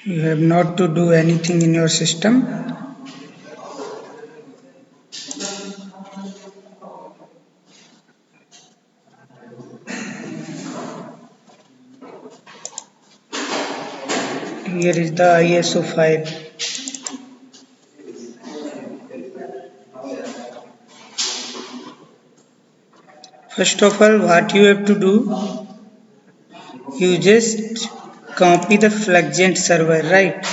You have not to do anything in your system. Here is the ISO file. First of all, what you have to do, you just copy the Flexgent server, right?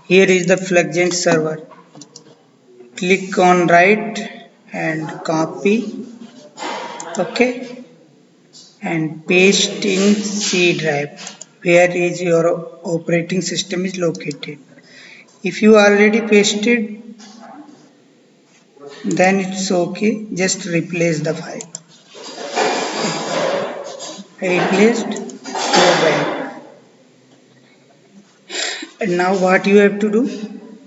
Here is the Flexgent server. Click on right and copy, okay, and paste in C drive where is your operating system is located. If you already pasted, then it's okay, just replace the file. Replaced, go back. And now what you have to do,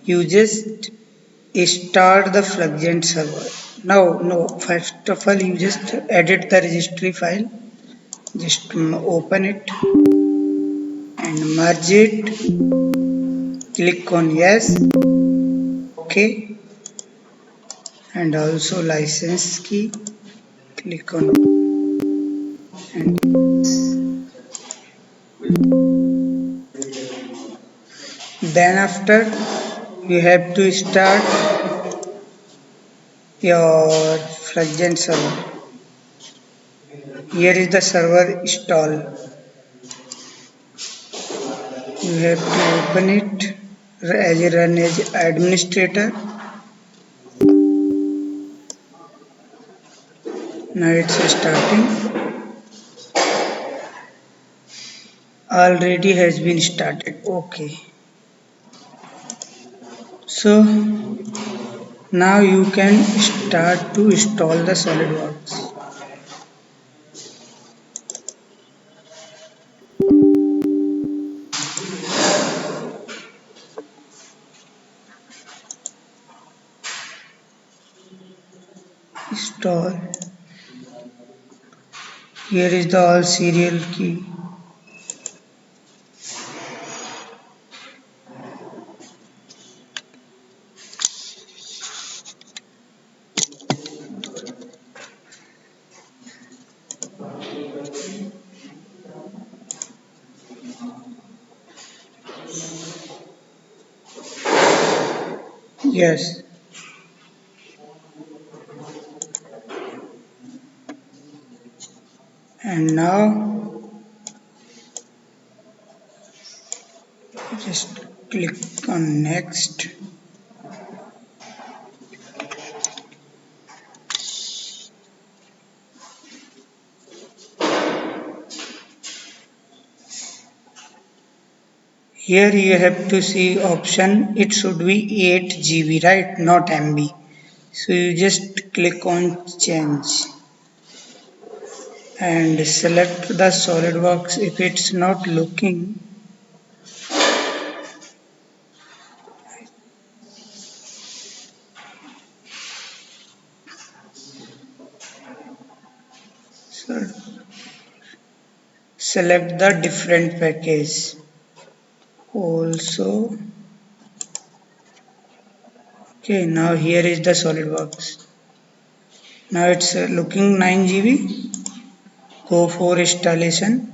you just start the Flexgent server. Now, no, first of all, you just edit the registry file, just open it and merge it. Click on yes, okay, and also license key. Click on and then after you have to start your Flexgent server. Here is the server install. You have to open it as a run as administrator. Now it's starting. Already has been started. Okay. So now you can start to install the SolidWorks. Install. Here is the all serial key. Yes. And now just click on next. Here you have to see option, it should be 8 GB, right, not MB. So you just click on change and select the SolidWorks. If it's not looking, so select the different package. Also, okay, now here is the SolidWorks. Now it's looking 9 GB. Go for installation.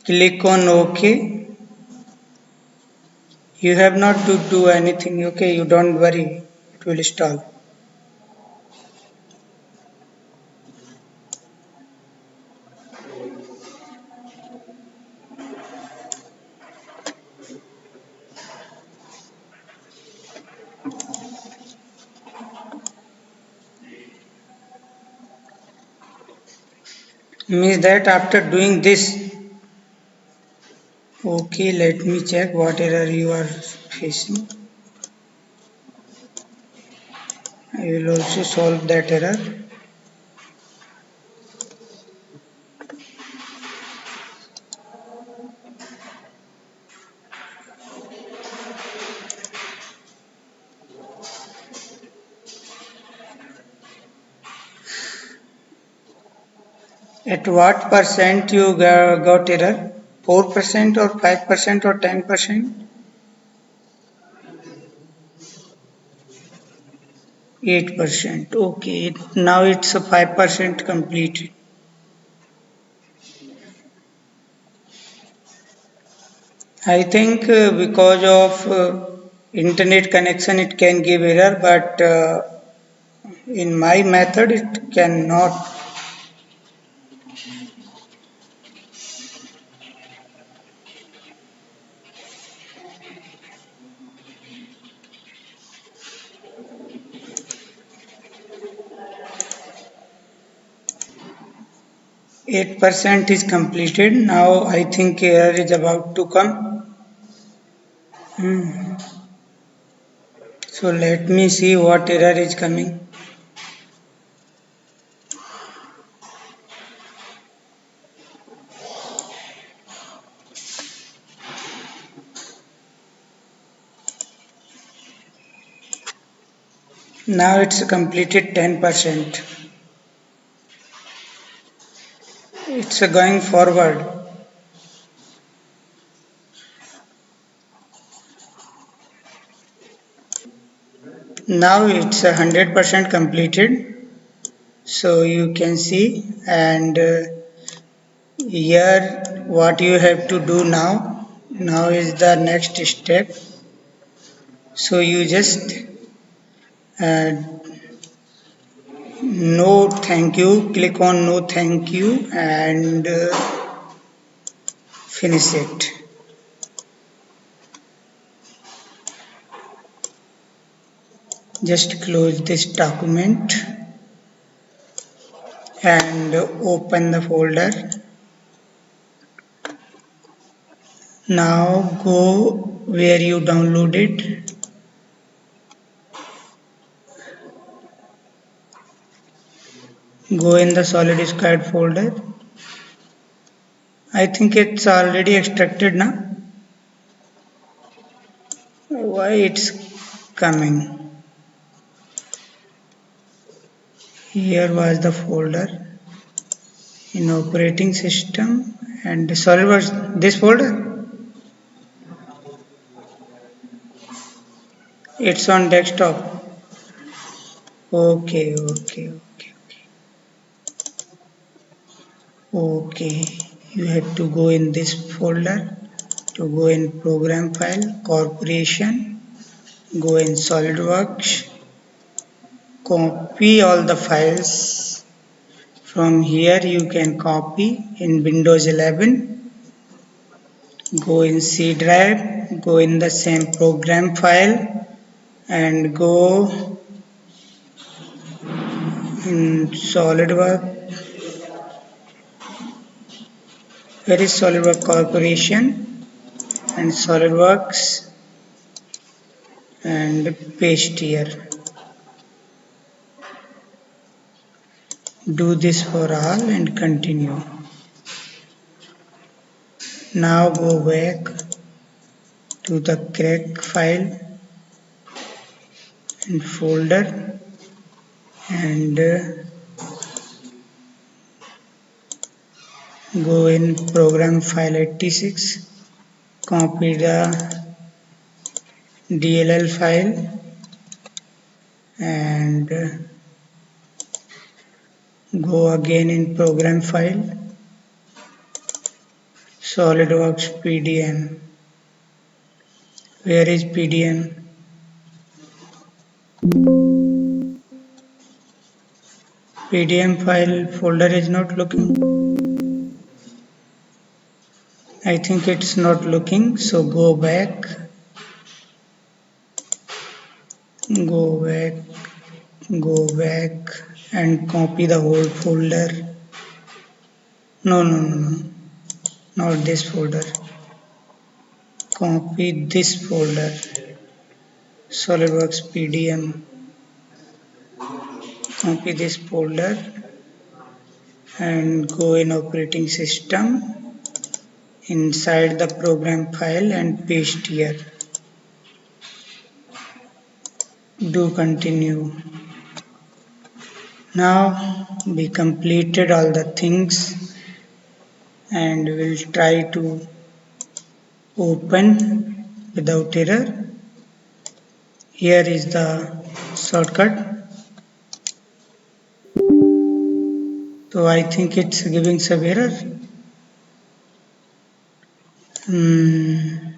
Click on OK. You have not to do anything, okay, you don't worry, it will install. Means that after doing this, okay, let me check what error you are facing. I will also solve that error. At what percent you got error? 4% or 5% or 10%? 8%. Okay, now it's a 5% completed. I think because of internet connection it can give error, but in my method it cannot. 8% is completed. Now I think error is about to come. Hmm. So let me see what error is coming. Now it's completed 10%. It's going forward. Now it's 100% completed. So you can see, and here what you have to do now. Now is the next step. So you just uh, no thank you, click on no thank you and finish it. Just close this document and open the folder. Now go where you downloaded. Go in the solid squared folder. I think it's already extracted now. Why it's coming? Here was the folder in operating system and SolidWorks. This folder, it's on desktop. Okay. You have to go in this folder. To go in program file, corporation, go in SolidWorks, copy all the files. From here you can copy in Windows 11. Go in C drive, go in the same program file and go in SolidWorks. Where is SolidWorks Corporation and SolidWorks and paste here. Do this for all and continue. Now go back to the crack file and folder and go in program file 86, copy the DLL file and go again in program file SolidWorks PDM. Where is PDM? PDM file folder is not looking. I think it's not looking, so go back and copy the whole folder. No, not this folder. Copy this folder, SolidWorks PDM. Copy this folder and go in operating system inside the program file and paste here. Do continue. Now we completed all the things and we'll try to open without error. Here is the shortcut. So I think it's giving some error. Hmm.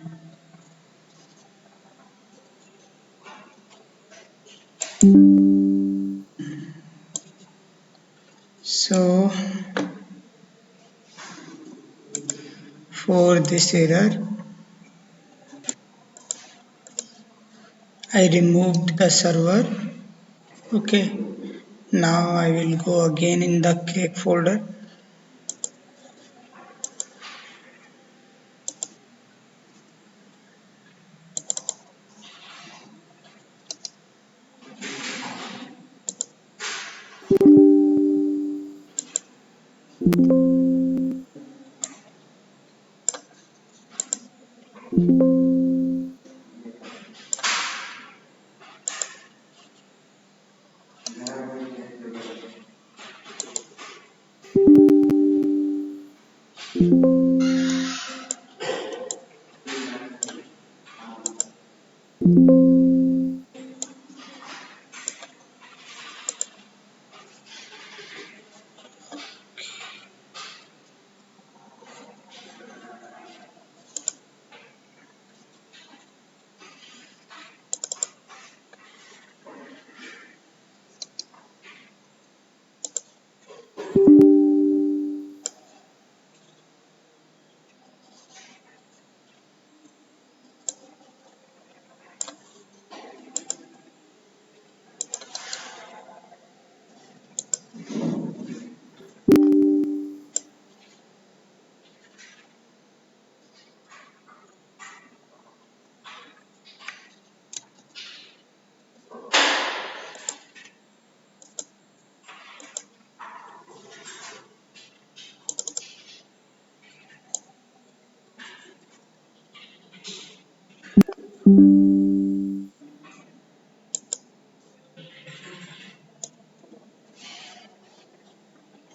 So for this error, I removed the server. Okay. Now I will go again in the cake folder.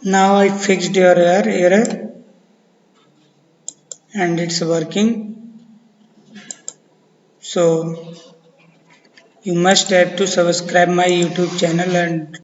Now I fixed your error and it's working. So you must have to subscribe my YouTube channel and